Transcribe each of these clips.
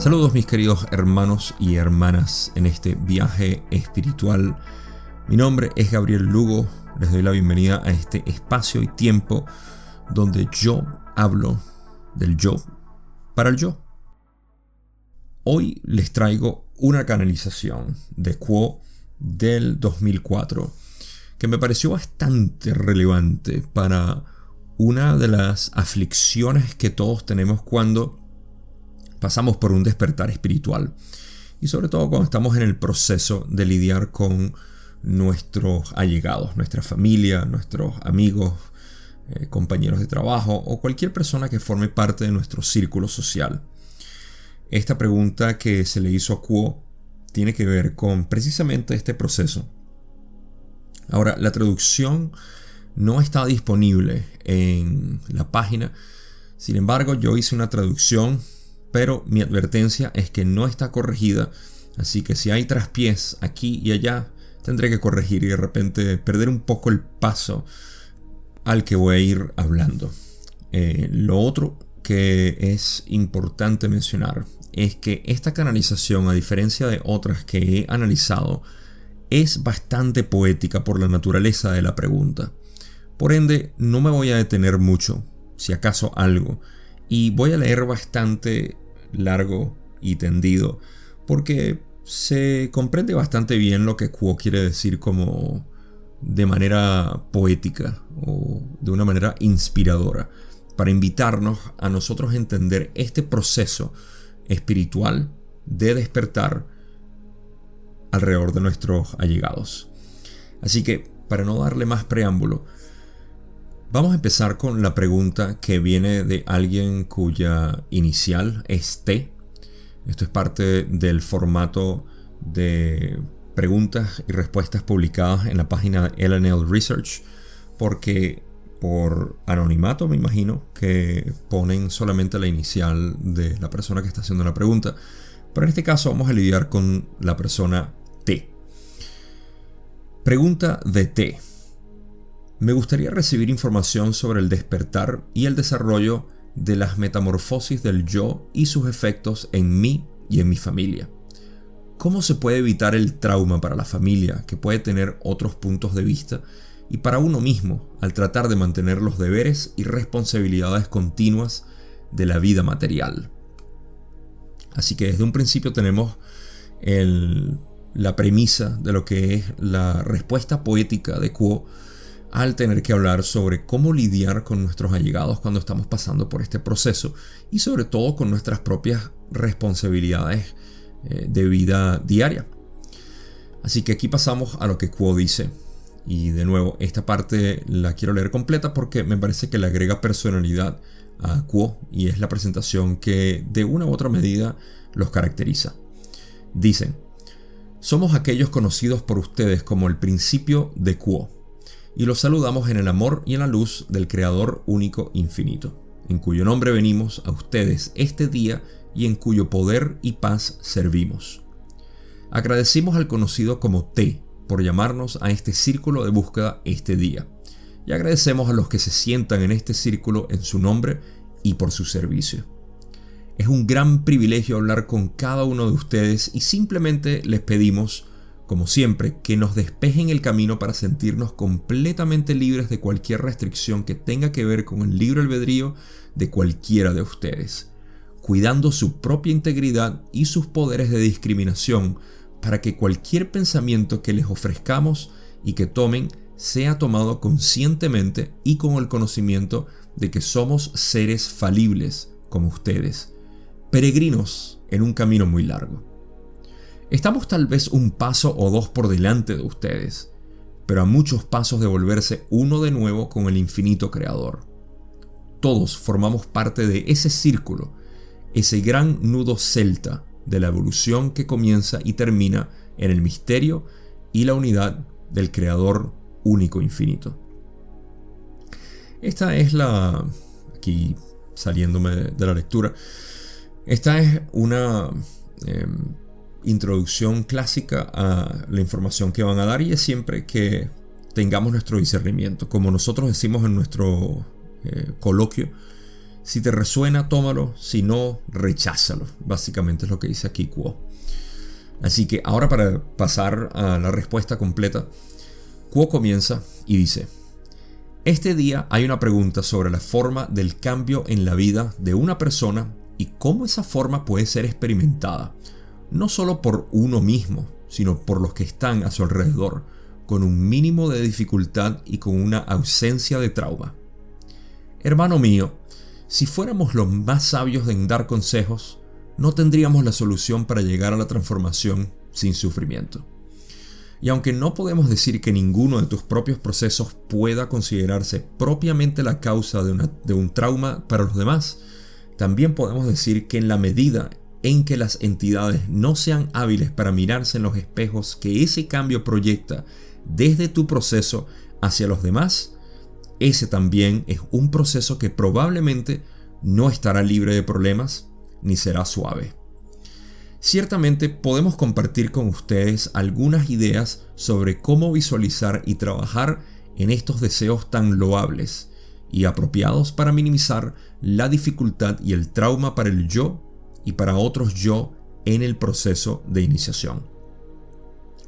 Saludos mis queridos hermanos y hermanas en este viaje espiritual. Mi nombre es Gabriel Lugo, les doy la bienvenida a este espacio y tiempo donde yo hablo del yo para el yo. Hoy les traigo una canalización de Quo del 2004 que me pareció bastante relevante para una de las aflicciones que todos tenemos cuando pasamos por un despertar espiritual y sobre todo cuando estamos en el proceso de lidiar con nuestros allegados, nuestra familia, nuestros amigos, compañeros de trabajo o cualquier persona que forme parte de nuestro círculo social. Esta pregunta que se le hizo a Quo tiene que ver con precisamente este proceso. Ahora, la traducción no está disponible en la página, sin embargo yo hice una traducción, pero mi advertencia es que no está corregida, así que si hay traspiés aquí y allá, tendré que corregir y de repente perder un poco el paso al que voy a ir hablando. Lo otro que es importante mencionar es que esta canalización, a diferencia de otras que he analizado, es bastante poética por la naturaleza de la pregunta. Por ende, no me voy a detener mucho, si acaso algo, y voy a leer bastante largo y tendido porque se comprende bastante bien lo que Quo quiere decir como de manera poética o de una manera inspiradora para invitarnos a nosotros a entender este proceso espiritual de despertar alrededor de nuestros allegados. Así que, para no darle más preámbulo, vamos a empezar con la pregunta que viene de alguien cuya inicial es T. Esto es parte del formato de preguntas y respuestas publicadas en la página de LNL Research, porque por anonimato me imagino que ponen solamente la inicial de la persona que está haciendo la pregunta. Pero en este caso vamos a lidiar con la persona T. Pregunta de T. Me gustaría recibir información sobre el despertar y el desarrollo de las metamorfosis del yo y sus efectos en mí y en mi familia. ¿Cómo se puede evitar el trauma para la familia que puede tener otros puntos de vista y para uno mismo al tratar de mantener los deberes y responsabilidades continuas de la vida material? Así que desde un principio tenemos la premisa de lo que es la respuesta poética de Quo al tener que hablar sobre cómo lidiar con nuestros allegados cuando estamos pasando por este proceso y sobre todo con nuestras propias responsabilidades de vida diaria. Así que aquí pasamos a lo que Quo dice, y de nuevo esta parte la quiero leer completa porque me parece que le agrega personalidad a Quo y es la presentación que de una u otra medida los caracteriza. Dicen: somos aquellos conocidos por ustedes como el principio de Quo, y los saludamos en el amor y en la luz del Creador único infinito, en cuyo nombre venimos a ustedes este día y en cuyo poder y paz servimos. Agradecemos al conocido como T por llamarnos a este círculo de búsqueda este día, y agradecemos a los que se sientan en este círculo en su nombre y por su servicio. Es un gran privilegio hablar con cada uno de ustedes y simplemente les pedimos, como siempre, que nos despejen el camino para sentirnos completamente libres de cualquier restricción que tenga que ver con el libre albedrío de cualquiera de ustedes, cuidando su propia integridad y sus poderes de discriminación para que cualquier pensamiento que les ofrezcamos y que tomen sea tomado conscientemente y con el conocimiento de que somos seres falibles como ustedes, peregrinos en un camino muy largo. Estamos tal vez un paso o dos por delante de ustedes, pero a muchos pasos de volverse uno de nuevo con el infinito creador. Todos formamos parte de ese círculo, ese gran nudo celta de la evolución que comienza y termina en el misterio y la unidad del creador único infinito. Esta es aquí saliéndome de la lectura, esta es una introducción clásica a la información que van a dar, y es siempre que tengamos nuestro discernimiento. Como nosotros decimos en nuestro coloquio, Si te resuena, tómalo, si no, recházalo. Básicamente es lo que dice aquí Kuo. Así que ahora, para pasar a la respuesta completa, Kuo comienza y dice: este día hay una pregunta sobre la forma del cambio en la vida de una persona y cómo esa forma puede ser experimentada, no solo por uno mismo, sino por los que están a su alrededor, con un mínimo de dificultad y con una ausencia de trauma. Hermano mío, si fuéramos los más sabios en dar consejos, no tendríamos la solución para llegar a la transformación sin sufrimiento. Y aunque no podemos decir que ninguno de tus propios procesos pueda considerarse propiamente la causa de un trauma para los demás, también podemos decir que en la medida en que las entidades no sean hábiles para mirarse en los espejos que ese cambio proyecta desde tu proceso hacia los demás, ese también es un proceso que probablemente no estará libre de problemas ni será suave. Ciertamente podemos compartir con ustedes algunas ideas sobre cómo visualizar y trabajar en estos deseos tan loables y apropiados para minimizar la dificultad y el trauma para el yo y para otros yo en el proceso de iniciación.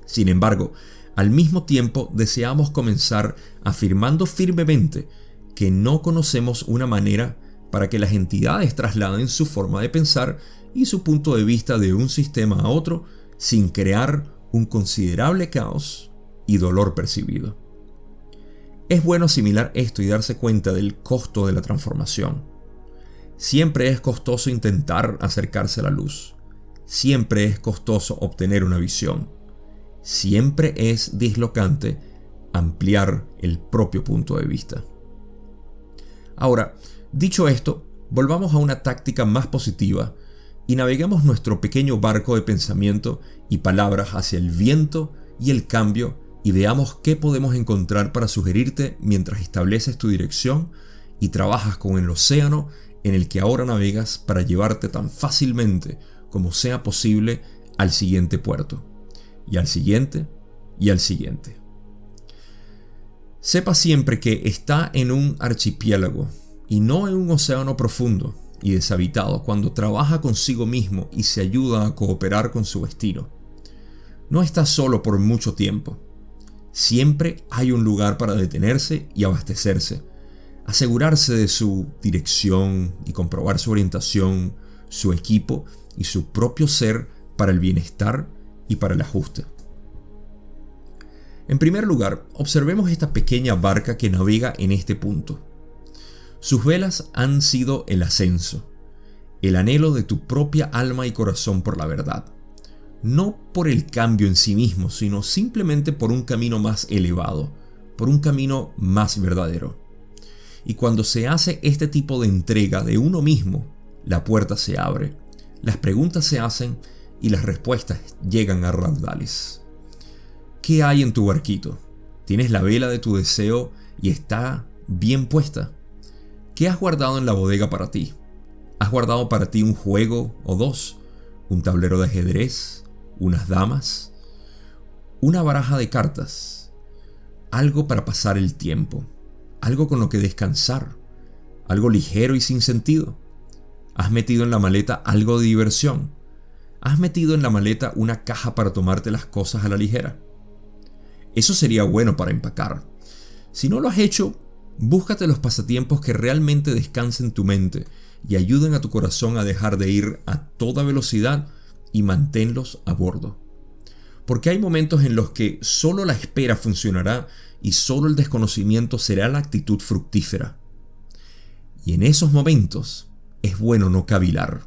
Sin embargo, al mismo tiempo deseamos comenzar afirmando firmemente que no conocemos una manera para que las entidades trasladen su forma de pensar y su punto de vista de un sistema a otro sin crear un considerable caos y dolor percibido. Es bueno asimilar esto y darse cuenta del costo de la transformación. Siempre es costoso intentar acercarse a la luz. Siempre es costoso obtener una visión. Siempre es dislocante ampliar el propio punto de vista. Ahora, dicho esto, volvamos a una táctica más positiva y naveguemos nuestro pequeño barco de pensamiento y palabras hacia el viento y el cambio y veamos qué podemos encontrar para sugerirte mientras estableces tu dirección y trabajas con el océano en el que ahora navegas para llevarte tan fácilmente como sea posible al siguiente puerto, y al siguiente, y al siguiente. Sepa siempre que está en un archipiélago y no en un océano profundo y deshabitado cuando trabaja consigo mismo y se ayuda a cooperar con su destino. No está solo por mucho tiempo. Siempre hay un lugar para detenerse y abastecerse, asegurarse de su dirección y comprobar su orientación, su equipo y su propio ser para el bienestar y para el ajuste. En primer lugar, observemos esta pequeña barca que navega en este punto. Sus velas han sido el ascenso, el anhelo de tu propia alma y corazón por la verdad. No por el cambio en sí mismo, sino simplemente por un camino más elevado, por un camino más verdadero. Y cuando se hace este tipo de entrega de uno mismo, la puerta se abre, las preguntas se hacen y las respuestas llegan a raudales. ¿Qué hay en tu barquito? ¿Tienes la vela de tu deseo y está bien puesta? ¿Qué has guardado en la bodega para ti? ¿Has guardado para ti un juego o dos? ¿Un tablero de ajedrez? ¿Unas damas? ¿Una baraja de cartas? Algo para pasar el tiempo. Algo con lo que descansar. Algo ligero y sin sentido. ¿Has metido en la maleta algo de diversión? ¿Has metido en la maleta una caja para tomarte las cosas a la ligera? Eso sería bueno para empacar. Si no lo has hecho, búscate los pasatiempos que realmente descansen tu mente y ayuden a tu corazón a dejar de ir a toda velocidad y manténlos a bordo. Porque hay momentos en los que solo la espera funcionará y solo el desconocimiento será la actitud fructífera. Y en esos momentos es bueno no cavilar,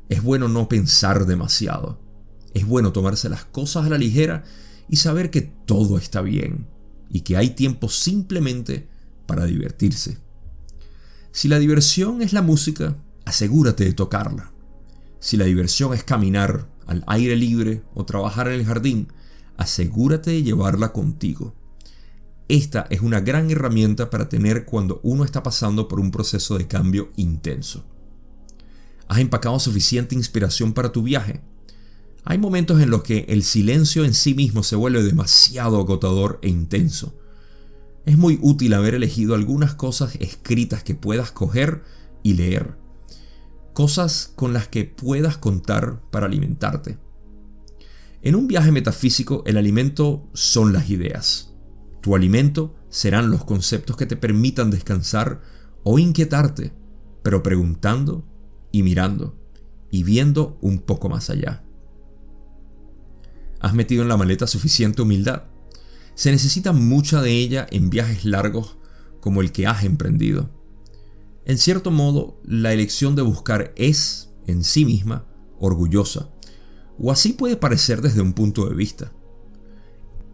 es bueno no pensar demasiado, es bueno tomarse las cosas a la ligera y saber que todo está bien y que hay tiempo simplemente para divertirse. Si la diversión es la música, asegúrate de tocarla. Si la diversión es caminar al aire libre o trabajar en el jardín, asegúrate de llevarla contigo. Esta es una gran herramienta para tener cuando uno está pasando por un proceso de cambio intenso. ¿Has empacado suficiente inspiración para tu viaje? Hay momentos en los que el silencio en sí mismo se vuelve demasiado agotador e intenso. Es muy útil haber elegido algunas cosas escritas que puedas coger y leer. Cosas con las que puedas contar para alimentarte. En un viaje metafísico, el alimento son las ideas. Tu alimento serán los conceptos que te permitan descansar o inquietarte, pero preguntando y mirando y viendo un poco más allá. ¿Has metido en la maleta suficiente humildad? Se necesita mucha de ella en viajes largos como el que has emprendido. En cierto modo, la elección de buscar es, en sí misma, orgullosa, o así puede parecer desde un punto de vista.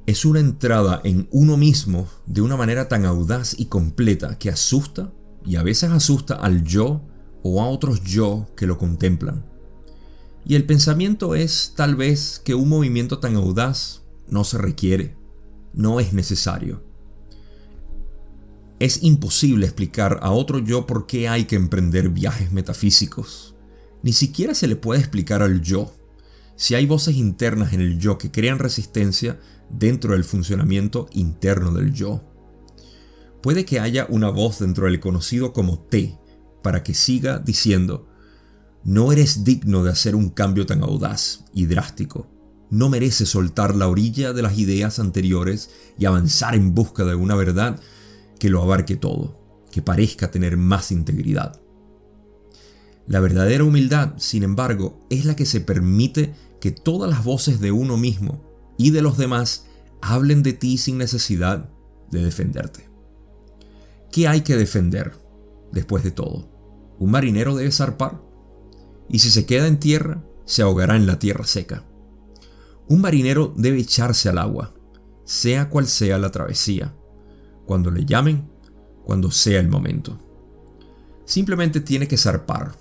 Es una entrada en uno mismo de una manera tan audaz y completa que asusta, y a veces asusta al yo o a otros yo que lo contemplan. Y el pensamiento es tal vez que un movimiento tan audaz no se requiere, no es necesario. Es imposible explicar a otro yo por qué hay que emprender viajes metafísicos. Ni siquiera se le puede explicar al yo. Si hay voces internas en el yo que crean resistencia dentro del funcionamiento interno del yo. Puede que haya una voz dentro del conocido como T para que siga diciendo: no eres digno de hacer un cambio tan audaz y drástico. No mereces soltar la orilla de las ideas anteriores y avanzar en busca de una verdad que lo abarque todo, que parezca tener más integridad. La verdadera humildad, sin embargo, es la que se permite que todas las voces de uno mismo y de los demás hablen de ti sin necesidad de defenderte. ¿Qué hay que defender después de todo? ¿Un marinero debe zarpar? Y si se queda en tierra, se ahogará en la tierra seca. Un marinero debe echarse al agua, sea cual sea la travesía, cuando le llamen, cuando sea el momento. Simplemente tiene que zarpar.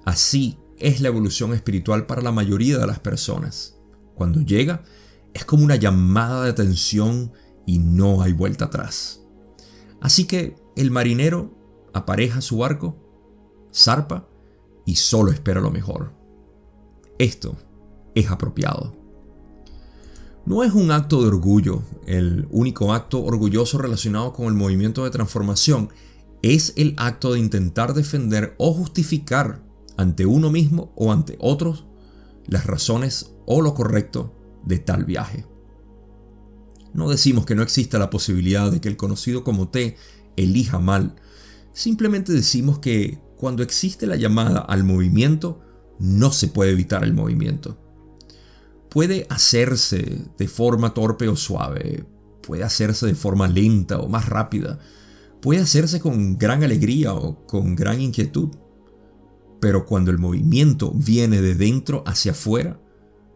Así es la evolución espiritual para la mayoría de las personas. Cuando llega, es como una llamada de atención y no hay vuelta atrás. Así que el marinero apareja su barco, zarpa y solo espera lo mejor. Esto es apropiado. No es un acto de orgullo, el único acto orgulloso relacionado con el movimiento de transformación. Es el acto de intentar defender o justificar ante uno mismo o ante otros las razones o lo correcto de tal viaje. No decimos que no exista la posibilidad de que el conocido como T elija mal. Simplemente decimos que cuando existe la llamada al movimiento, no se puede evitar el movimiento. Puede hacerse de forma torpe o suave, puede hacerse de forma lenta o más rápida, puede hacerse con gran alegría o con gran inquietud. Pero cuando el movimiento viene de dentro hacia afuera,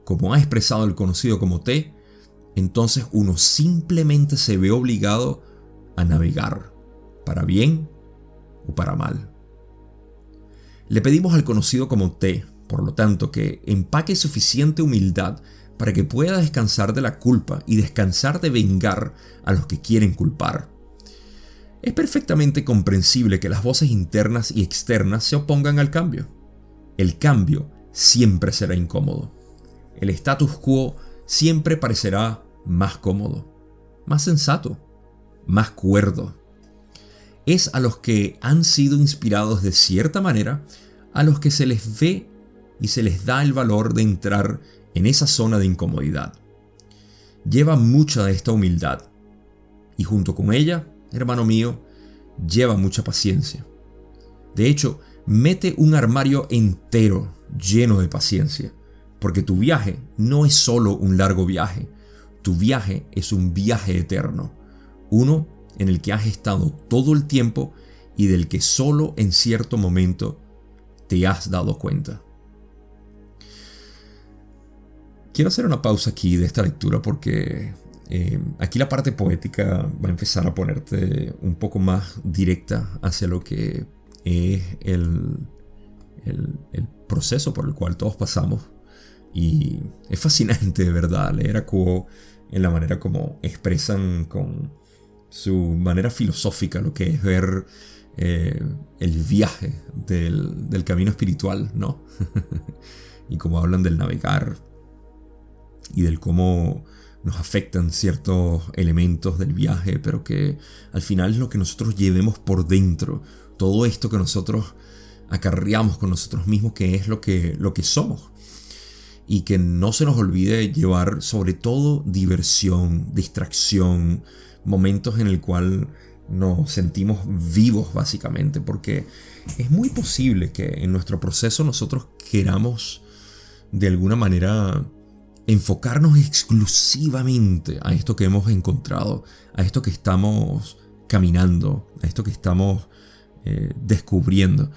como ha expresado el conocido como T, entonces uno simplemente se ve obligado a navegar, para bien o para mal. Le pedimos al conocido como T, por lo tanto, que empaque suficiente humildad para que pueda descansar de la culpa y descansar de vengar a los que quieren culpar. Es perfectamente comprensible que las voces internas y externas se opongan al cambio. El cambio siempre será incómodo. El status quo siempre parecerá más cómodo, más sensato, más cuerdo. Es a los que han sido inspirados de cierta manera a los que se les ve y se les da el valor de entrar en esa zona de incomodidad. Lleva mucha de esta humildad y junto con ella, hermano mío, lleva mucha paciencia. De hecho, mete un armario entero lleno de paciencia, porque tu viaje no es solo un largo viaje, tu viaje es un viaje eterno, uno en el que has estado todo el tiempo y del que solo en cierto momento te has dado cuenta. Quiero hacer una pausa aquí de esta lectura porque aquí la parte poética va a empezar a ponerte un poco más directa hacia lo que es el proceso por el cual todos pasamos. Y es fascinante, de verdad, leer a Kuo en la manera como expresan con su manera filosófica lo que es ver el viaje del camino espiritual, ¿no? Y cómo hablan del navegar y del cómo nos afectan ciertos elementos del viaje, pero que al final es lo que nosotros llevemos por dentro todo esto que nosotros acarreamos con nosotros mismos, que es lo que somos. Y que no se nos olvide llevar sobre todo diversión, distracción, momentos en el cual nos sentimos vivos básicamente, porque es muy posible que en nuestro proceso nosotros queramos de alguna manera enfocarnos exclusivamente a esto que hemos encontrado, a esto que estamos caminando, a esto que estamos descubriendo.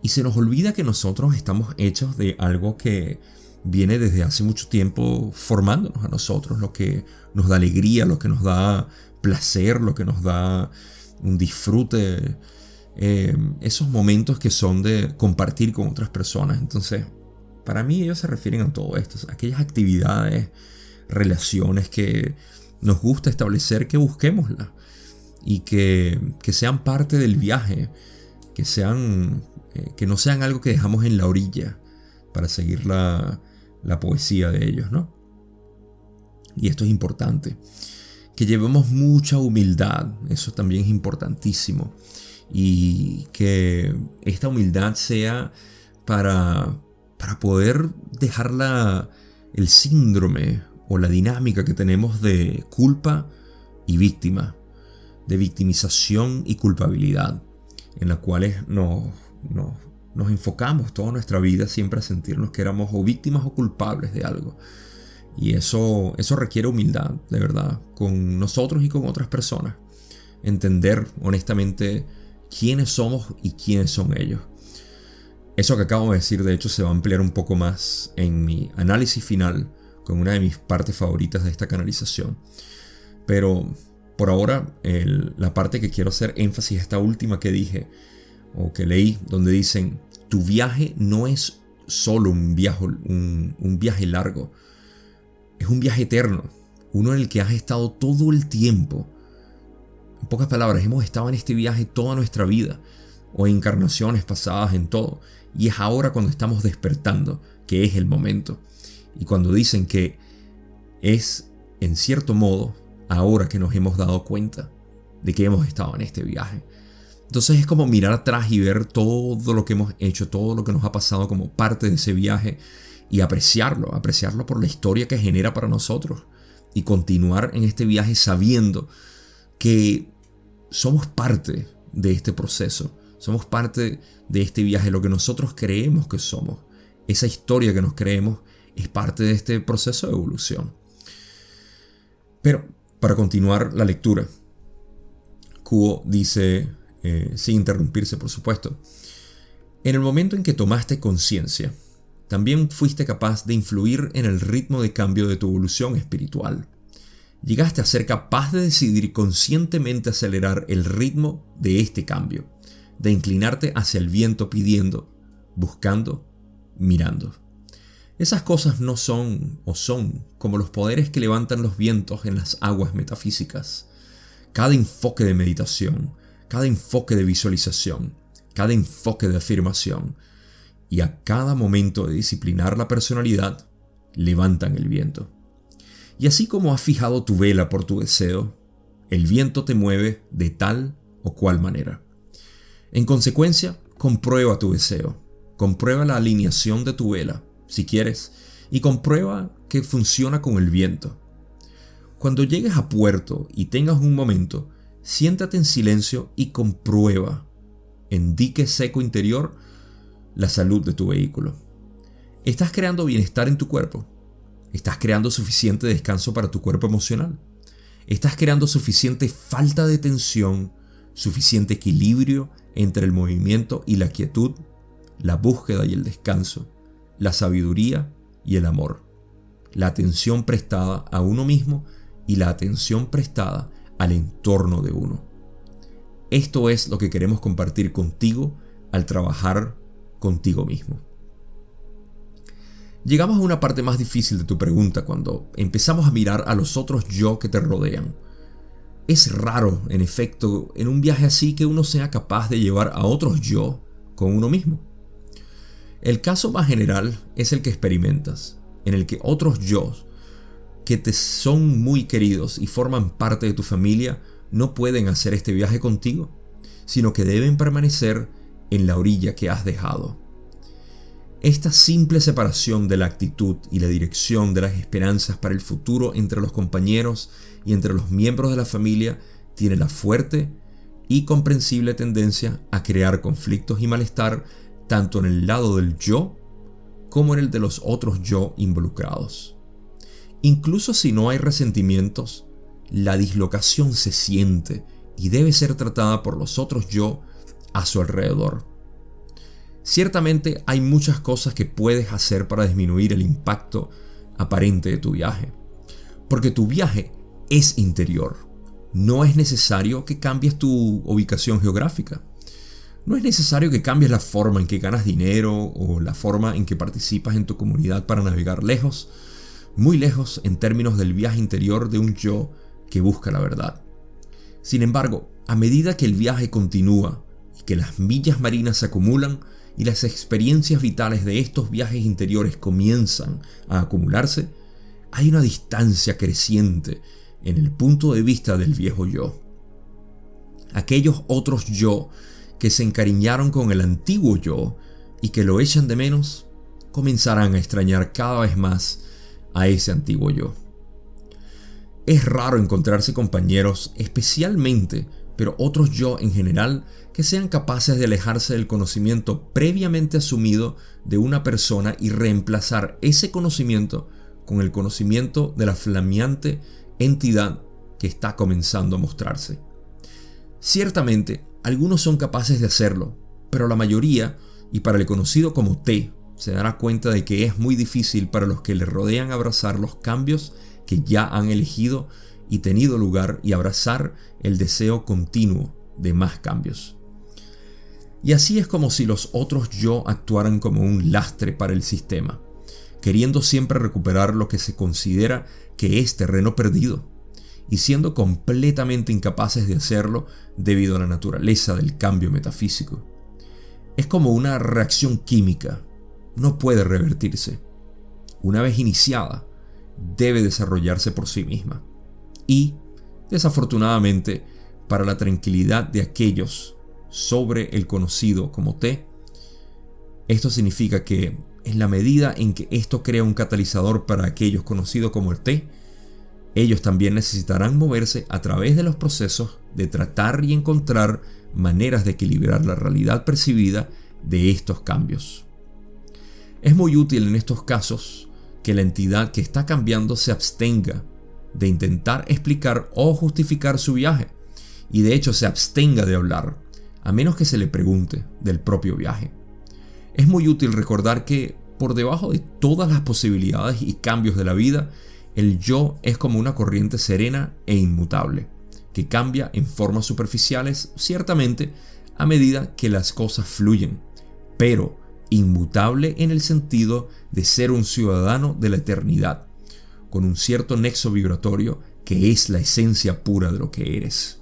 Y se nos olvida que nosotros estamos hechos de algo que viene desde hace mucho tiempo formándonos a nosotros, lo que nos da alegría, lo que nos da placer, lo que nos da un disfrute, esos momentos que son de compartir con otras personas. Entonces, para mí ellos se refieren a todo esto, aquellas actividades, relaciones que nos gusta establecer, que busquémoslas y que sean parte del viaje, que no sean algo que dejamos en la orilla para seguir la poesía de ellos, ¿no? Y esto es importante, que llevemos mucha humildad, eso también es importantísimo, y que esta humildad sea para poder dejar el síndrome o la dinámica que tenemos de culpa y víctima, de victimización y culpabilidad, en las cuales nos enfocamos toda nuestra vida siempre a sentirnos que éramos o víctimas o culpables de algo. Y eso requiere humildad, de verdad, con nosotros y con otras personas. Entender honestamente quiénes somos y quiénes son ellos. Eso que acabo de decir, de hecho, se va a ampliar un poco más en mi análisis final, con una de mis partes favoritas de esta canalización. Pero por ahora, la parte que quiero hacer énfasis, esta última que dije, o que leí, donde dicen: tu viaje no es solo un viaje largo, es un viaje eterno, uno en el que has estado todo el tiempo. En pocas palabras, hemos estado en este viaje toda nuestra vida, o encarnaciones pasadas, en todo, y es ahora cuando estamos despertando, que es el momento. Y cuando dicen que es, en cierto modo, ahora que nos hemos dado cuenta de que hemos estado en este viaje. Entonces es como mirar atrás y ver todo lo que hemos hecho, todo lo que nos ha pasado como parte de ese viaje, y apreciarlo por la historia que genera para nosotros, y continuar en este viaje sabiendo que somos parte de este proceso, somos parte de este viaje. Lo que nosotros creemos que somos, esa historia que nos creemos, es parte de este proceso de evolución. Pero para continuar la lectura, Kuo dice, sin interrumpirse por supuesto: en el momento en que tomaste conciencia, también fuiste capaz de influir en el ritmo de cambio de tu evolución espiritual. Llegaste a ser capaz de decidir conscientemente acelerar el ritmo de este cambio, de inclinarte hacia el viento pidiendo, buscando, mirando. Esas cosas no son o son como los poderes que levantan los vientos en las aguas metafísicas. Cada enfoque de meditación, cada enfoque de visualización, cada enfoque de afirmación, y a cada momento de disciplinar la personalidad, levantan el viento. Y así como has fijado tu vela por tu deseo, el viento te mueve de tal o cual manera. En consecuencia, comprueba tu deseo, comprueba la alineación de tu vela, si quieres, y comprueba que funciona con el viento. Cuando llegues a puerto y tengas un momento, siéntate en silencio y comprueba, en dique seco interior, la salud de tu vehículo. ¿Estás creando bienestar en tu cuerpo? ¿Estás creando suficiente descanso para tu cuerpo emocional? ¿Estás creando suficiente falta de tensión, suficiente equilibrio entre el movimiento y la quietud, la búsqueda y el descanso, la sabiduría y el amor, la atención prestada a uno mismo y la atención prestada al entorno de uno? Esto es lo que queremos compartir contigo al trabajar contigo mismo. Llegamos a una parte más difícil de tu pregunta cuando empezamos a mirar a los otros yo que te rodean. Es raro, en efecto, en un viaje así que uno sea capaz de llevar a otros yo con uno mismo. El caso más general es el que experimentas, en el que otros yo que te son muy queridos y forman parte de tu familia no pueden hacer este viaje contigo. sino que deben permanecer en la orilla que has dejado. Esta simple separación de la actitud y la dirección de las esperanzas para el futuro entre los compañeros y entre los miembros de la familia tiene la fuerte y comprensible tendencia a crear conflictos y malestar tanto en el lado del yo como en el de los otros yo involucrados. Incluso si no hay resentimientos, la dislocación se siente y debe ser tratada por los otros yo a su alrededor. Ciertamente hay muchas cosas que puedes hacer para disminuir el impacto aparente de tu viaje, porque tu viaje es interior. No es necesario que cambies tu ubicación geográfica. No es necesario que cambies la forma en que ganas dinero o la forma en que participas en tu comunidad para navegar lejos, muy lejos en términos del viaje interior de un yo que busca la verdad. Sin embargo, a medida que el viaje continúa y que las millas marinas se acumulan y las experiencias vitales de estos viajes interiores comienzan a acumularse, hay una distancia creciente en el punto de vista del viejo yo. Aquellos otros yo que se encariñaron con el antiguo yo y que lo echan de menos, comenzarán a extrañar cada vez más a ese antiguo yo. Es raro encontrarse compañeros, especialmente, pero otros yo en general, que sean capaces de alejarse del conocimiento previamente asumido de una persona y reemplazar ese conocimiento con el conocimiento de la flameante entidad que está comenzando a mostrarse. Ciertamente, algunos son capaces de hacerlo, pero la mayoría, y para el conocido como T, se dará cuenta de que es muy difícil para los que le rodean abrazar los cambios que ya han elegido y tenido lugar y abrazar el deseo continuo de más cambios. Y así es como si los otros yo actuaran como un lastre para el sistema, queriendo siempre recuperar lo que se considera que es terreno perdido, y siendo completamente incapaces de hacerlo debido a la naturaleza del cambio metafísico. Es como una reacción química, no puede revertirse. Una vez iniciada, debe desarrollarse por sí misma. Y, desafortunadamente, para la tranquilidad de aquellos sobre el conocido como T, esto significa que, en la medida en que esto crea un catalizador para aquellos conocidos como el T, ellos también necesitarán moverse a través de los procesos de tratar y encontrar maneras de equilibrar la realidad percibida de estos cambios. Es muy útil en estos casos que la entidad que está cambiando se abstenga de intentar explicar o justificar su viaje, y de hecho se abstenga de hablar, a menos que se le pregunte del propio viaje. Es muy útil recordar que, por debajo de todas las posibilidades y cambios de la vida, el yo es como una corriente serena e inmutable, que cambia en formas superficiales, ciertamente, a medida que las cosas fluyen, pero inmutable en el sentido de ser un ciudadano de la eternidad, con un cierto nexo vibratorio que es la esencia pura de lo que eres.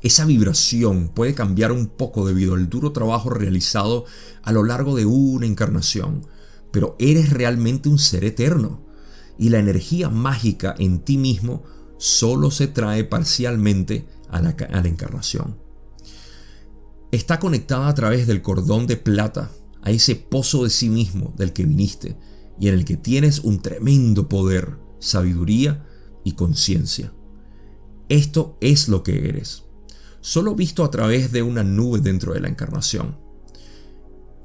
Esa vibración puede cambiar un poco debido al duro trabajo realizado a lo largo de una encarnación, pero eres realmente un ser eterno, y la energía mágica en ti mismo solo se trae parcialmente a la encarnación. Está conectada a través del cordón de plata a ese pozo de sí mismo del que viniste y en el que tienes un tremendo poder, sabiduría y conciencia. Esto es lo que eres, solo visto a través de una nube dentro de la encarnación.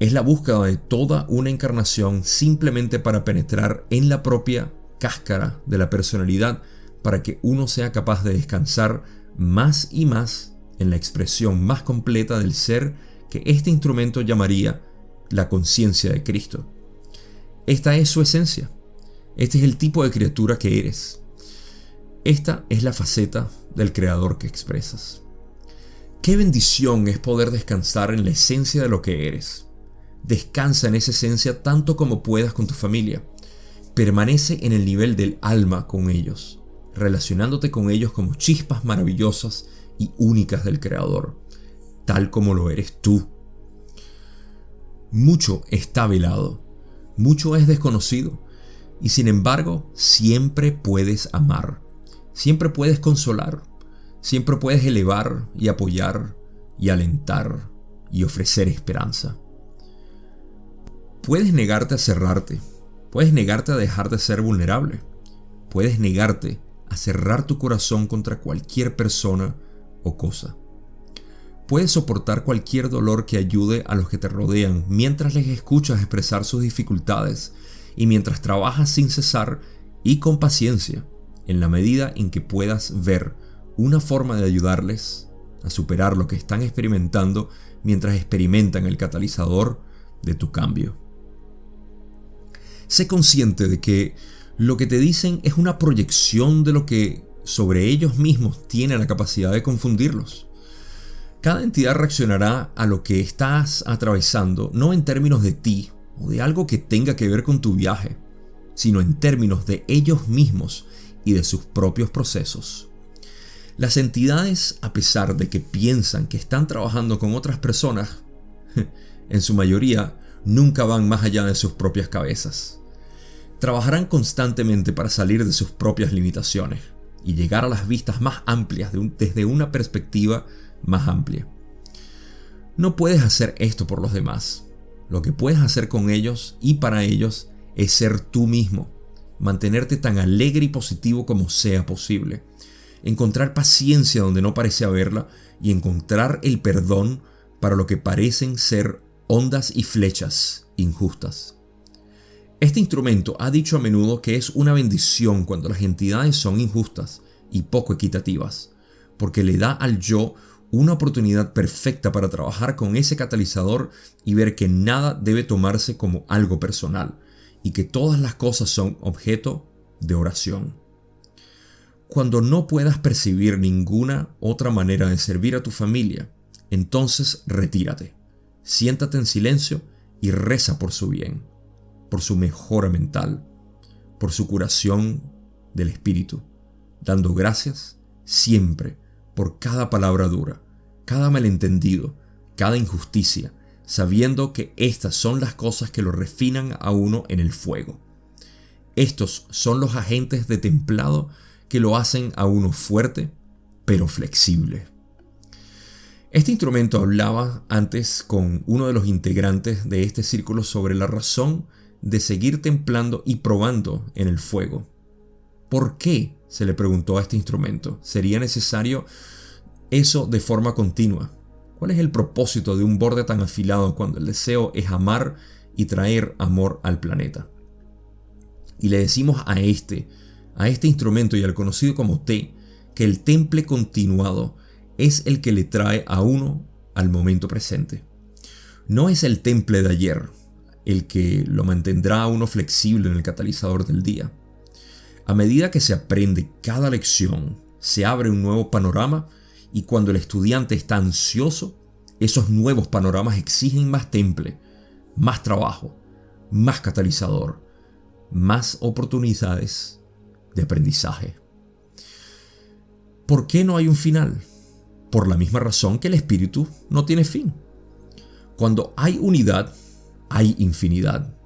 Es la búsqueda de toda una encarnación simplemente para penetrar en la propia cáscara de la personalidad para que uno sea capaz de descansar más y más en la expresión más completa del ser que este instrumento llamaría la conciencia de Cristo. Esta es su esencia. Este es el tipo de criatura que eres. Esta es la faceta del Creador que expresas. Qué bendición es poder descansar en la esencia de lo que eres. Descansa en esa esencia tanto como puedas con tu familia. Permanece en el nivel del alma con ellos, relacionándote con ellos como chispas maravillosas y únicas del Creador, tal como lo eres tú. Mucho está velado, mucho es desconocido, y sin embargo siempre puedes amar, siempre puedes consolar, siempre puedes elevar y apoyar, y alentar y ofrecer esperanza. Puedes negarte a cerrarte, puedes negarte a dejar de ser vulnerable, puedes negarte a cerrar tu corazón contra cualquier persona o cosa. Puedes soportar cualquier dolor que ayude a los que te rodean mientras les escuchas expresar sus dificultades y mientras trabajas sin cesar y con paciencia en la medida en que puedas ver una forma de ayudarles a superar lo que están experimentando mientras experimentan el catalizador de tu cambio. Sé consciente de que lo que te dicen es una proyección de lo que sobre ellos mismos tiene la capacidad de confundirlos. Cada entidad reaccionará a lo que estás atravesando no en términos de ti o de algo que tenga que ver con tu viaje, sino en términos de ellos mismos y de sus propios procesos. Las entidades, a pesar de que piensan que están trabajando con otras personas, en su mayoría nunca van más allá de sus propias cabezas. Trabajarán constantemente para salir de sus propias limitaciones y llegar a las vistas más amplias desde una perspectiva más amplia. No puedes hacer esto por los demás. Lo que puedes hacer con ellos y para ellos es ser tú mismo, mantenerte tan alegre y positivo como sea posible, encontrar paciencia donde no parece haberla y encontrar el perdón para lo que parecen ser ondas y flechas injustas. Este instrumento ha dicho a menudo que es una bendición cuando las entidades son injustas y poco equitativas, porque le da al yo una oportunidad perfecta para trabajar con ese catalizador y ver que nada debe tomarse como algo personal y que todas las cosas son objeto de oración. Cuando no puedas percibir ninguna otra manera de servir a tu familia, entonces retírate, siéntate en silencio y reza por su bien, por su mejora mental, por su curación del espíritu, dando gracias siempre por cada palabra dura, cada malentendido, cada injusticia, sabiendo que estas son las cosas que lo refinan a uno en el fuego. Estos son los agentes de templado que lo hacen a uno fuerte, pero flexible. Este instrumento hablaba antes con uno de los integrantes de este círculo sobre la razón de seguir templando y probando en el fuego. ¿Por qué? Se le preguntó a este instrumento. ¿Sería necesario eso de forma continua? ¿Cuál es el propósito de un borde tan afilado cuando el deseo es amar y traer amor al planeta? Y le decimos a este instrumento y al conocido como té, que el temple continuado es el que le trae a uno al momento presente. No es el temple de ayer el que lo mantendrá a uno flexible en el catalizador del día. A medida que se aprende cada lección, se abre un nuevo panorama y cuando el estudiante está ansioso, esos nuevos panoramas exigen más temple, más trabajo, más catalizador, más oportunidades de aprendizaje. ¿Por qué no hay un final? Por la misma razón que el espíritu no tiene fin. Cuando hay unidad, hay infinidad.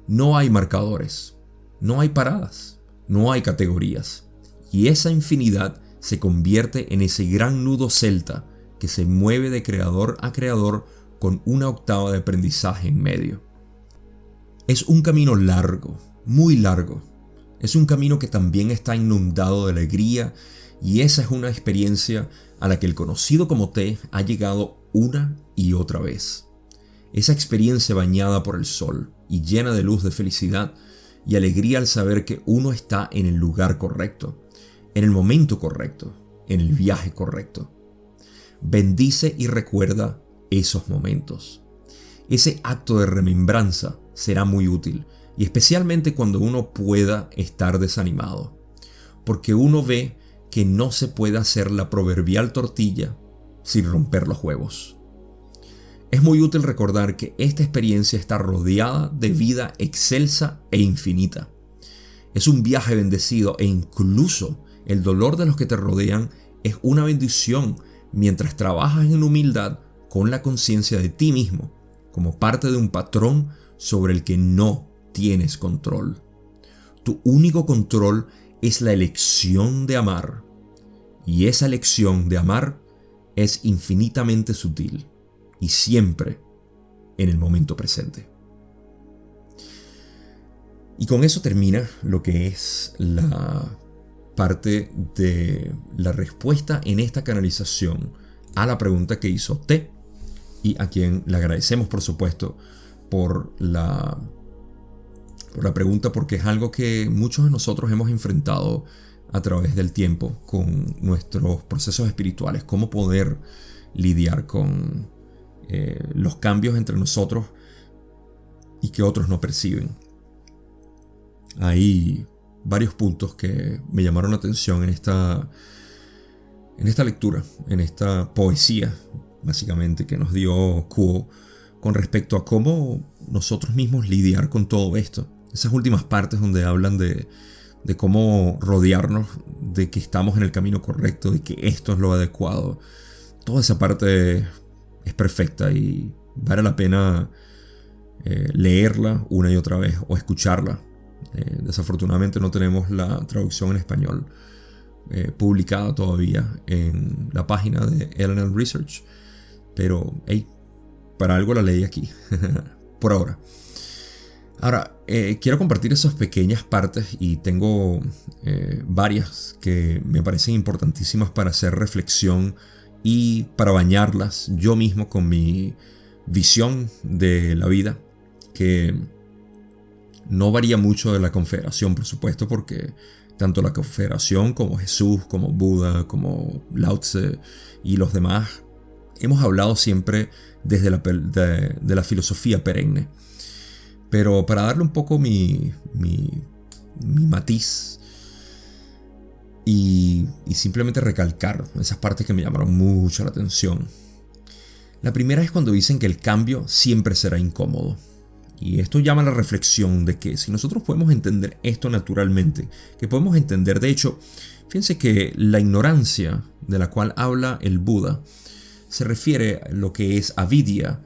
No hay marcadores, no hay paradas, no hay categorías. Y esa infinidad se convierte en ese gran nudo celta que se mueve de creador a creador con una octava de aprendizaje en medio. Es un camino largo, muy largo. Es un camino que también está inundado de alegría y esa es una experiencia a la que el conocido como té ha llegado una y otra vez. Esa experiencia bañada por el sol y llena de luz de felicidad y alegría al saber que uno está en el lugar correcto, en el momento correcto, en el viaje correcto. Bendice y recuerda esos momentos. Ese acto de remembranza será muy útil y especialmente cuando uno pueda estar desanimado, porque uno ve que no se puede hacer la proverbial tortilla sin romper los huevos. Es muy útil recordar que esta experiencia está rodeada de vida excelsa e infinita. Es un viaje bendecido e incluso el dolor de los que te rodean es una bendición mientras trabajas en humildad con la conciencia de ti mismo como parte de un patrón sobre el que no tienes control. Tu único control es la elección de amar y esa elección de amar es infinitamente sutil y siempre en el momento presente. Y con eso termina lo que es la parte de la respuesta en esta canalización a la pregunta que hizo T, y a quien le agradecemos, por supuesto, por la pregunta, porque es algo que muchos de nosotros hemos enfrentado a través del tiempo con nuestros procesos espirituales. Cómo poder lidiar con los cambios entre nosotros y que otros no perciben. Hay varios puntos que me llamaron la atención en esta lectura, en esta poesía, básicamente, que nos dio Kuo con respecto a cómo nosotros mismos lidiar con todo esto. Esas últimas partes donde hablan de cómo rodearnos, de que estamos en el camino correcto, de que esto es lo adecuado. Toda esa parte es perfecta y vale la pena leerla una y otra vez o escucharla. Desafortunadamente no tenemos la traducción en español publicada todavía en la página de LNL Research, pero hey, para algo la leí aquí por ahora. Ahora, quiero compartir esas pequeñas partes y tengo varias que me parecen importantísimas para hacer reflexión y para bañarlas yo mismo con mi visión de la vida, que no varía mucho de la Confederación, por supuesto, porque tanto la Confederación como Jesús, como Buda, como Lao Tse y los demás hemos hablado siempre desde de la filosofía perenne. Pero para darle un poco mi matiz y simplemente recalcar esas partes que me llamaron mucho la atención. La primera es cuando dicen que el cambio siempre será incómodo. Y esto llama a la reflexión de que si nosotros podemos entender esto naturalmente, que podemos entender, de hecho, fíjense que la ignorancia de la cual habla el Buda se refiere a lo que es avidya,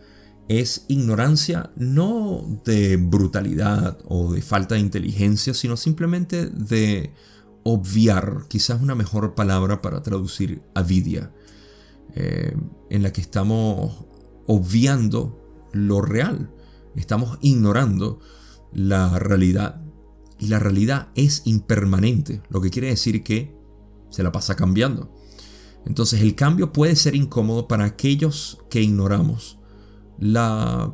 es ignorancia no de brutalidad o de falta de inteligencia, sino simplemente de obviar, quizás una mejor palabra para traducir avidya, en la que estamos obviando lo real. Estamos ignorando la realidad, y la realidad es impermanente, lo que quiere decir que se la pasa cambiando. Entonces el cambio puede ser incómodo para aquellos que ignoramos la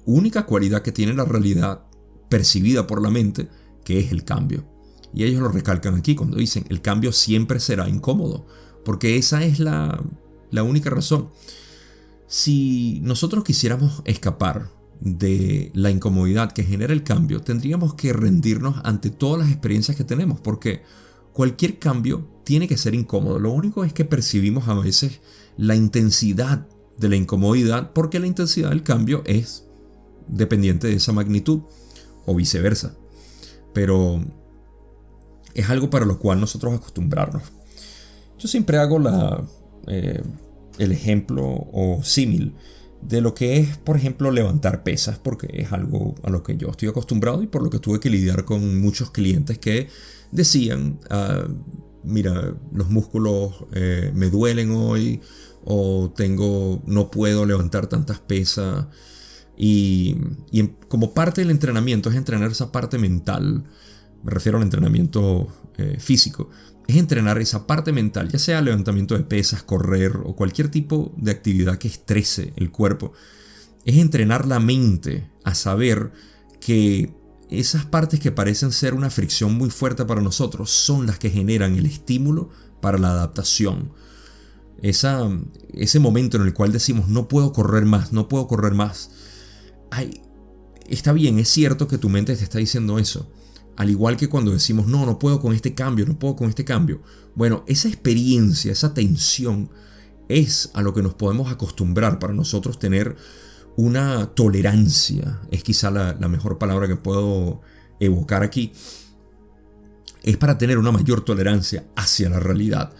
única cualidad que tiene la realidad percibida por la mente, que es el cambio. Y ellos lo recalcan aquí cuando dicen el cambio siempre será incómodo, porque esa es la única razón. Si nosotros quisiéramos escapar de la incomodidad que genera el cambio, tendríamos que rendirnos ante todas las experiencias que tenemos, porque cualquier cambio tiene que ser incómodo. Lo único es que percibimos a veces la intensidad de la incomodidad, porque la intensidad del cambio es dependiente de esa magnitud, o viceversa. Pero es algo para lo cual nosotros acostumbrarnos. Yo siempre hago el ejemplo o símil de lo que es, por ejemplo, levantar pesas, porque es algo a lo que yo estoy acostumbrado y por lo que tuve que lidiar con muchos clientes que decían, mira, los músculos me duelen hoy, o no puedo levantar tantas pesas. Y como parte del entrenamiento es entrenar esa parte mental. Me refiero al entrenamiento físico. Es entrenar esa parte mental, ya sea levantamiento de pesas, correr o cualquier tipo de actividad que estrese el cuerpo. Es entrenar la mente a saber que esas partes que parecen ser una fricción muy fuerte para nosotros son las que generan el estímulo para la adaptación. Ese momento en el cual decimos no puedo correr más, no puedo correr más. Ay, está bien, es cierto que tu mente te está diciendo eso. Al igual que cuando decimos, no puedo con este cambio, no puedo con este cambio. Bueno, esa experiencia, esa tensión es a lo que nos podemos acostumbrar para nosotros tener una tolerancia. Es quizá la mejor palabra que puedo evocar aquí. Es para tener una mayor tolerancia hacia la realidad.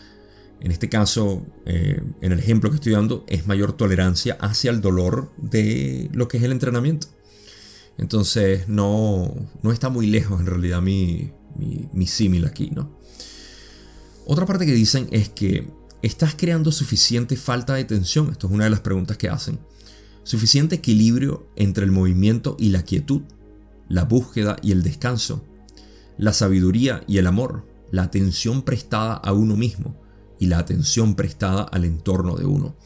En este caso, en el ejemplo que estoy dando, es mayor tolerancia hacia el dolor de lo que es el entrenamiento. Entonces no está muy lejos en realidad mi símil aquí, ¿no? Otra parte que dicen es que ¿Estás creando suficiente falta de tensión? Esto es una de las preguntas que hacen. ¿Suficiente equilibrio entre el movimiento y la quietud? La búsqueda y el descanso. La sabiduría y el amor. La atención prestada a uno mismo y la atención prestada al entorno de uno.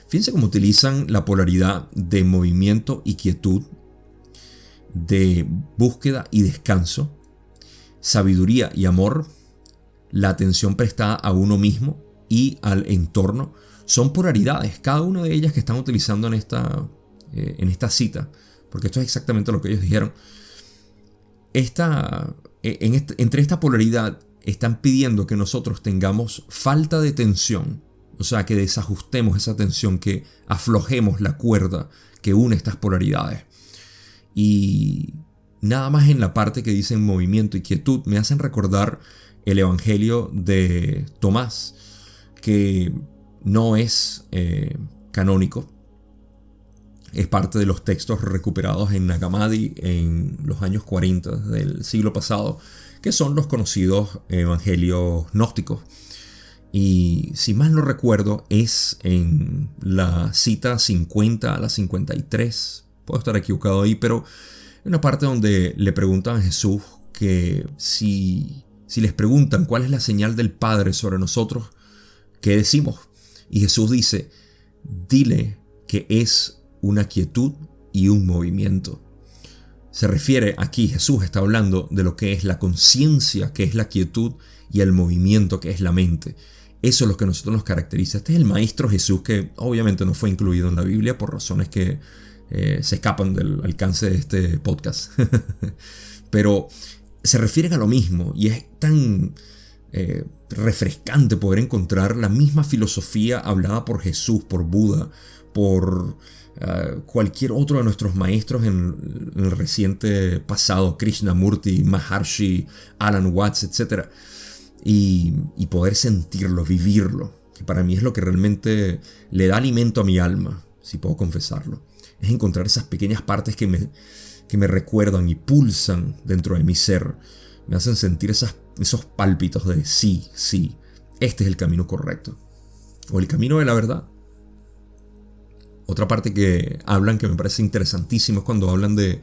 Fíjense cómo utilizan la polaridad de movimiento y quietud, de búsqueda y descanso, sabiduría y amor, la atención prestada a uno mismo y al entorno. Son polaridades, cada una de ellas que están utilizando en esta cita, porque esto es exactamente lo que ellos dijeron. Entre esta polaridad están pidiendo que nosotros tengamos falta de tensión, o sea, que desajustemos esa tensión, que aflojemos la cuerda que une estas polaridades. Y nada más en la parte que dicen movimiento y quietud me hacen recordar el Evangelio de Tomás, que no es canónico. Es parte de los textos recuperados en Nag Hammadi en los años 40 del siglo pasado, que son los conocidos evangelios gnósticos. Y si mal no recuerdo, es en la cita 50 a la 53. Puedo estar equivocado ahí, pero en una parte donde le preguntan a Jesús que si les preguntan cuál es la señal del Padre sobre nosotros, ¿qué decimos? Y Jesús dice, dile que es una quietud y un movimiento. Se refiere aquí, Jesús está hablando de lo que es la conciencia, que es la quietud, y el movimiento, que es la mente. Eso es lo que a nosotros nos caracteriza. Este es el Maestro Jesús, que obviamente no fue incluido en la Biblia por razones que se escapan del alcance de este podcast. Pero se refieren a lo mismo, y es tan refrescante poder encontrar la misma filosofía hablada por Jesús, por Buda, por cualquier otro de nuestros maestros en el reciente pasado, Krishnamurti, Maharshi, Alan Watts, etc. Y poder sentirlo, vivirlo, que para mí es lo que realmente le da alimento a mi alma, si puedo confesarlo. Es encontrar esas pequeñas partes que me recuerdan y pulsan dentro de mi ser. Me hacen sentir esos pálpitos de sí, este es el camino correcto. O el camino de la verdad. Otra parte que hablan, que me parece interesantísimo, es cuando hablan de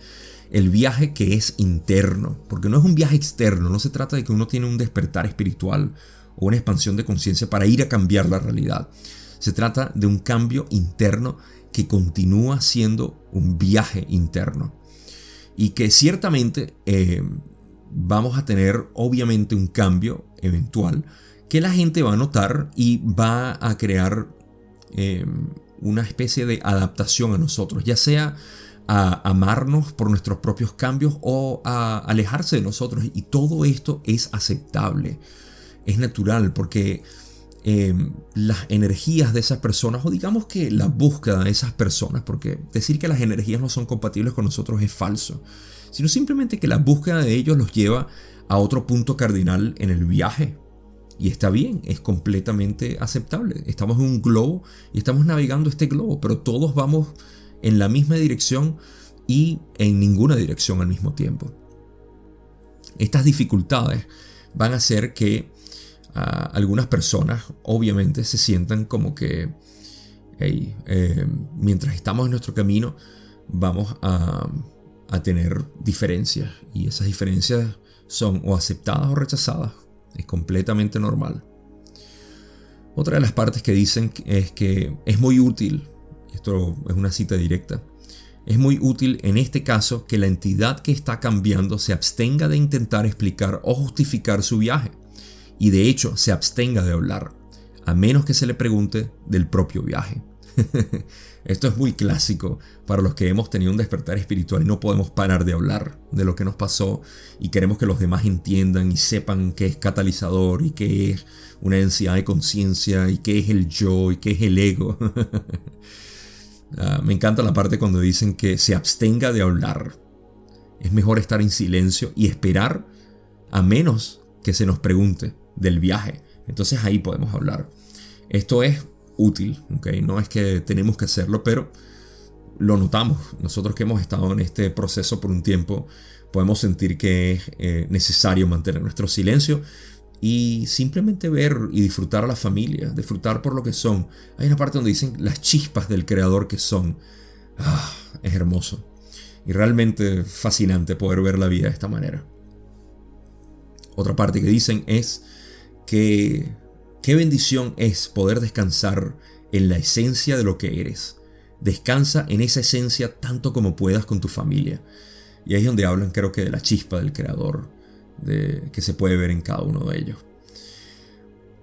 el viaje que es interno. Porque no es un viaje externo, no se trata de que uno tiene un despertar espiritual o una expansión de conciencia para ir a cambiar la realidad. Se trata de un cambio interno que continúa siendo un viaje interno. Y que ciertamente vamos a tener obviamente un cambio eventual que la gente va a notar y va a crear una especie de adaptación a nosotros, ya sea a amarnos por nuestros propios cambios o a alejarse de nosotros. Y todo esto es aceptable, es natural, porque las energías de esas personas, o digamos que la búsqueda de esas personas, porque decir que las energías no son compatibles con nosotros es falso, sino simplemente que la búsqueda de ellos los lleva a otro punto cardinal en el viaje. Y está bien, es completamente aceptable. Estamos en un globo y estamos navegando este globo, pero todos vamos en la misma dirección y en ninguna dirección al mismo tiempo. Estas dificultades van a hacer que algunas personas obviamente se sientan como que mientras estamos en nuestro camino vamos a tener diferencias, y esas diferencias son o aceptadas o rechazadas. Es completamente normal. Otra de las partes que dicen es que es muy útil, esto es una cita directa, es muy útil en este caso que la entidad que está cambiando se abstenga de intentar explicar o justificar su viaje, y de hecho se abstenga de hablar, a menos que se le pregunte del propio viaje. Esto es muy clásico para los que hemos tenido un despertar espiritual y no podemos parar de hablar de lo que nos pasó y queremos que los demás entiendan y sepan qué es catalizador y qué es una densidad de conciencia y qué es el yo y qué es el ego. Me encanta la parte cuando dicen que se abstenga de hablar. Es mejor estar en silencio y esperar a menos que se nos pregunte del viaje. Entonces ahí podemos hablar. Esto es útil, ¿okay? No es que tenemos que hacerlo, pero lo notamos. Nosotros que hemos estado en este proceso por un tiempo, podemos sentir que es necesario mantener nuestro silencio y simplemente ver y disfrutar a la familia, disfrutar por lo que son. Hay una parte donde dicen las chispas del creador que son. Es hermoso y realmente fascinante poder ver la vida de esta manera. Otra parte que dicen es que qué bendición es poder descansar en la esencia de lo que eres. Descansa en esa esencia tanto como puedas con tu familia. Y ahí es donde hablan, creo que, de la chispa del creador, que se puede ver en cada uno de ellos.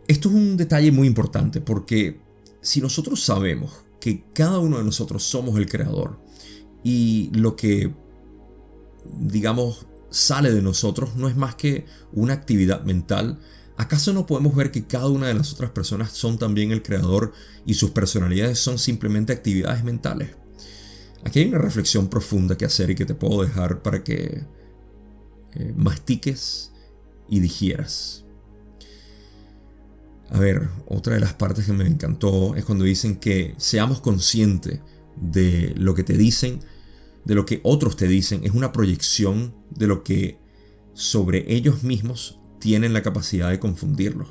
Esto es un detalle muy importante porque si nosotros sabemos que cada uno de nosotros somos el creador y lo que, digamos, sale de nosotros no es más que una actividad mental, ¿acaso no podemos ver que cada una de las otras personas son también el creador y sus personalidades son simplemente actividades mentales? Aquí hay una reflexión profunda que hacer y que te puedo dejar para que mastiques y digieras. A ver, otra de las partes que me encantó es cuando dicen que seamos conscientes de lo que te dicen, de lo que otros te dicen, es una proyección de lo que sobre ellos mismos tienen la capacidad de confundirlos.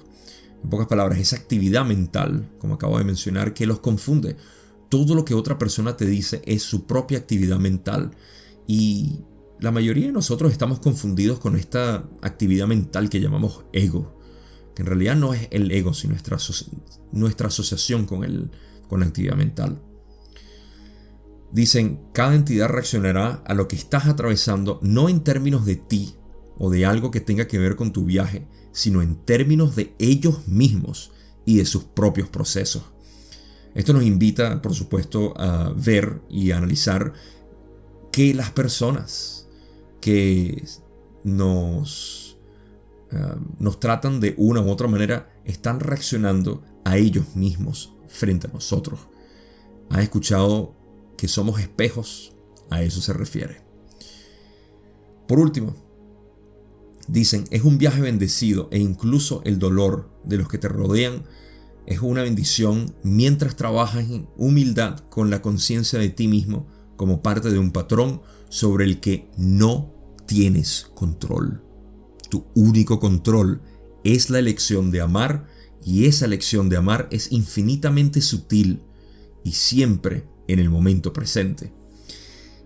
En pocas palabras, esa actividad mental, como acabo de mencionar, que los confunde. Todo lo que otra persona te dice es su propia actividad mental. Y la mayoría de nosotros estamos confundidos con esta actividad mental que llamamos ego. Que en realidad no es el ego, sino nuestra asociación con la actividad mental. Dicen, cada entidad reaccionará a lo que estás atravesando, no en términos de ti o de algo que tenga que ver con tu viaje, sino en términos de ellos mismos y de sus propios procesos. Esto nos invita, por supuesto, a ver y a analizar que las personas que nos tratan de una u otra manera están reaccionando a ellos mismos frente a nosotros. ¿Has escuchado que somos espejos? A eso se refiere. Por último, dicen, es un viaje bendecido e incluso el dolor de los que te rodean es una bendición mientras trabajas en humildad con la conciencia de ti mismo como parte de un patrón sobre el que no tienes control. Tu único control es la elección de amar, y esa elección de amar es infinitamente sutil y siempre en el momento presente.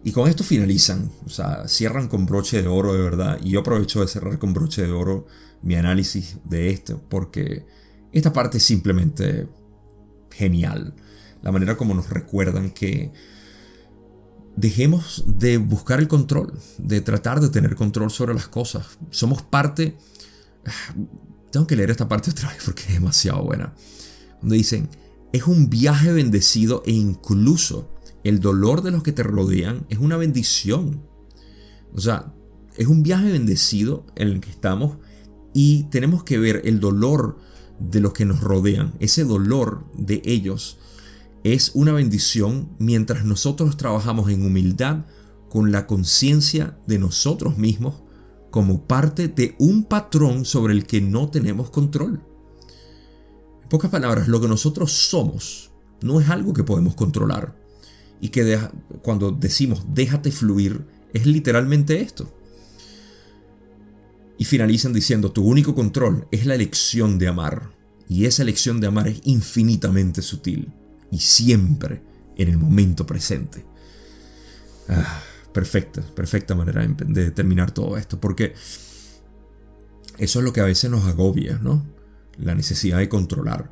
Y con esto finalizan, o sea, cierran con broche de oro de verdad. Y yo aprovecho de cerrar con broche de oro mi análisis de esto, porque esta parte es simplemente genial. La manera como nos recuerdan que dejemos de buscar el control, de tratar de tener control sobre las cosas. Somos parte... Tengo que leer esta parte otra vez porque es demasiado buena. Donde dicen, es un viaje bendecido e incluso el dolor de los que te rodean es una bendición. O sea, es un viaje bendecido en el que estamos y tenemos que ver el dolor de los que nos rodean. Ese dolor de ellos es una bendición mientras nosotros trabajamos en humildad con la conciencia de nosotros mismos como parte de un patrón sobre el que no tenemos control. En pocas palabras, lo que nosotros somos no es algo que podemos controlar. Y que cuando decimos déjate fluir, es literalmente esto. Y finalizan diciendo, tu único control es la elección de amar. Y esa elección de amar es infinitamente sutil. Y siempre en el momento presente. Perfecta manera de terminar todo esto. Porque eso es lo que a veces nos agobia, ¿no? La necesidad de controlar.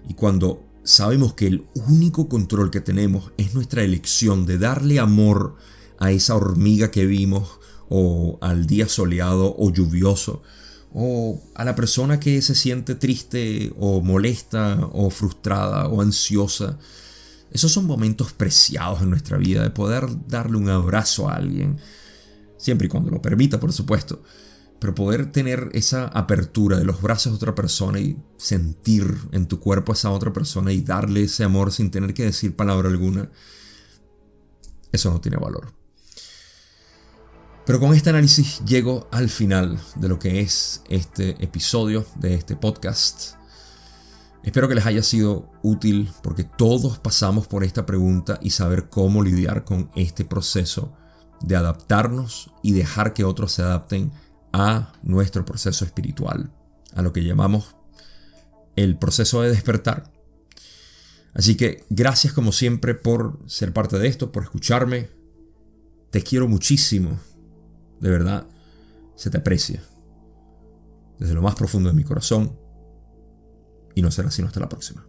Y cuando sabemos que el único control que tenemos es nuestra elección de darle amor a esa hormiga que vimos, o al día soleado o lluvioso, o a la persona que se siente triste o molesta o frustrada o ansiosa. Esos son momentos preciados en nuestra vida, de poder darle un abrazo a alguien, siempre y cuando lo permita, por supuesto. Pero poder tener esa apertura de los brazos de otra persona y sentir en tu cuerpo a esa otra persona y darle ese amor sin tener que decir palabra alguna, eso no tiene valor. Pero con este análisis llego al final de lo que es este episodio de este podcast. Espero que les haya sido útil porque todos pasamos por esta pregunta y saber cómo lidiar con este proceso de adaptarnos y dejar que otros se adapten a nuestro proceso espiritual. a lo que llamamos el proceso de despertar. Así que gracias como siempre por ser parte de esto, por escucharme. Te quiero muchísimo. De verdad, se te aprecia. Desde lo más profundo de mi corazón. Y no será sino hasta la próxima.